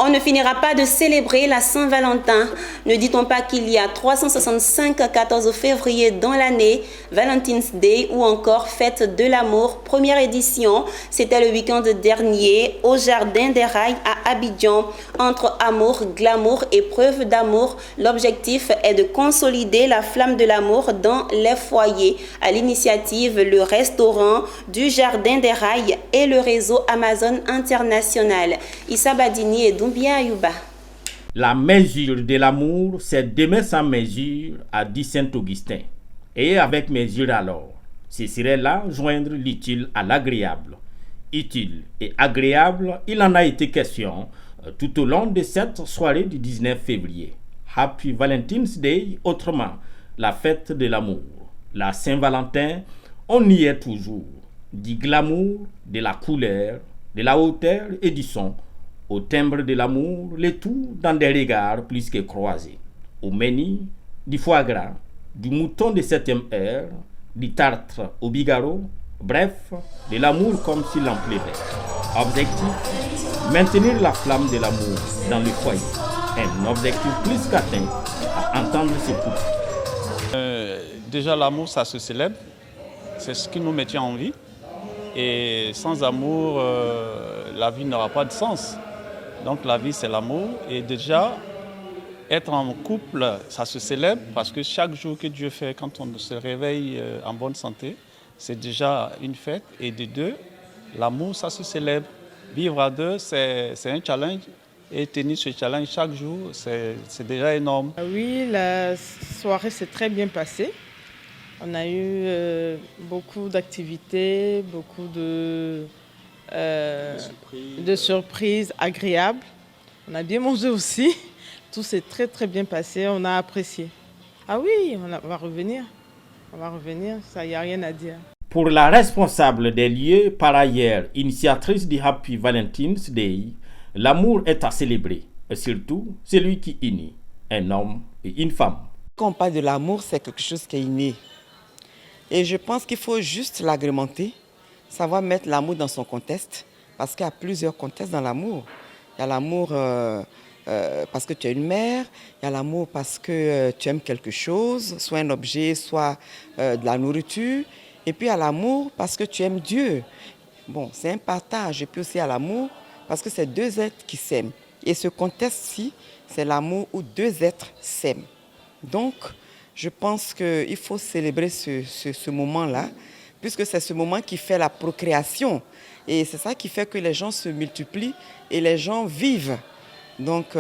On ne finira pas de célébrer la Saint-Valentin. Ne dit-on pas qu'il y a 365 14 février dans l'année, Valentine's Day ou encore Fête de l'amour, première édition. C'était le week-end dernier au Jardin des Rails à Abidjan. Entre amour, glamour et preuve d'amour, l'objectif est de consolider la flamme de l'amour dans les foyers. À l'initiative, le restaurant du Jardin des Rails et le réseau Amazon International. Issa Badini et Doumbia Ayouba. La mesure de l'amour, c'est d'aimer sans mesure, a dit saint Augustin. Et avec mesure alors, ce serait là joindre l'utile à l'agréable. Utile et agréable, il en a été question tout au long de cette soirée du 19 février. Happy Valentine's Day, autrement, la fête de l'amour. La Saint-Valentin, on y est toujours. Du glamour, de la couleur, de la hauteur et du son. Au timbre de l'amour, le tout dans des regards plus que croisés. Au menu, du foie gras, du mouton de 7e heure, du tartre au bigarreau, bref, de l'amour comme s'il en plaisait. Objectif, maintenir la flamme de l'amour dans le foyer. Un objectif plus qu'atteint à entendre ce couple. Déjà l'amour, ça se célèbre, c'est ce qui nous maintient en vie. Et sans amour, la vie n'aura pas de sens. Donc la vie, c'est l'amour. Et déjà, être en couple, ça se célèbre parce que chaque jour que Dieu fait, quand on se réveille en bonne santé, c'est déjà une fête. Et de deux, l'amour, ça se célèbre. Vivre à deux, c'est un challenge. Et tenir ce challenge chaque jour, c'est déjà énorme. Oui, la soirée s'est très bien passée. On a eu beaucoup d'activités, beaucoup de surprises agréables. On a bien mangé aussi. Tout s'est très très bien passé. On a apprécié. Ah oui, on va revenir. On va revenir, ça, il n'y a rien à dire. Pour la responsable des lieux, par ailleurs initiatrice du Happy Valentine's Day, l'amour est à célébrer. Et surtout, celui qui unit un homme et une femme. Quand on parle de l'amour, c'est quelque chose qui est inné. Et je pense qu'il faut juste l'agrémenter, savoir mettre l'amour dans son contexte, parce qu'il y a plusieurs contextes dans l'amour. Il y a l'amour parce que tu es une mère, il y a l'amour parce que tu aimes quelque chose, soit un objet, soit de la nourriture. Et puis il y a l'amour parce que tu aimes Dieu. Bon, c'est un partage. Et puis aussi il y a l'amour parce que c'est deux êtres qui s'aiment. Et ce contexte-ci, c'est l'amour où deux êtres s'aiment. Donc, je pense qu'il faut célébrer ce moment-là, puisque c'est ce moment qui fait la procréation. Et c'est ça qui fait que les gens se multiplient et les gens vivent. Donc,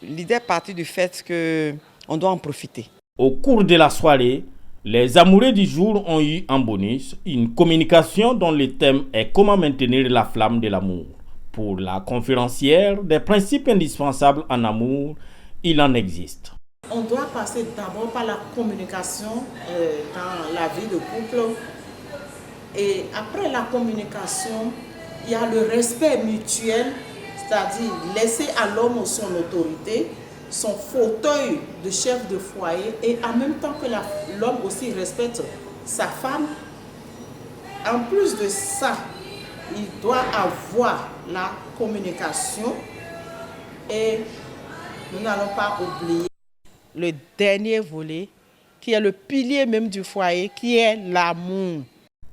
l'idée est partie du fait qu'on doit en profiter. Au cours de la soirée, les amoureux du jour ont eu en bonus une communication dont le thème est comment maintenir la flamme de l'amour. Pour la conférencière, des principes indispensables en amour, il en existe. On doit passer d'abord par la communication dans la vie de couple. Et après la communication, il y a le respect mutuel, c'est-à-dire laisser à l'homme son autorité, son fauteuil de chef de foyer, et en même temps que l'homme aussi respecte sa femme. En plus de ça, il doit avoir la communication et nous n'allons pas oublier le dernier volet, qui est le pilier même du foyer, qui est l'amour.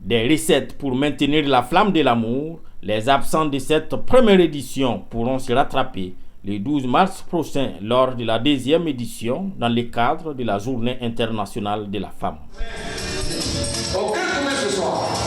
Des recettes pour maintenir la flamme de l'amour, les absents de cette première édition pourront se rattraper le 12 mars prochain lors de la deuxième édition dans le cadre de la Journée internationale de la femme. Aucun ce soir.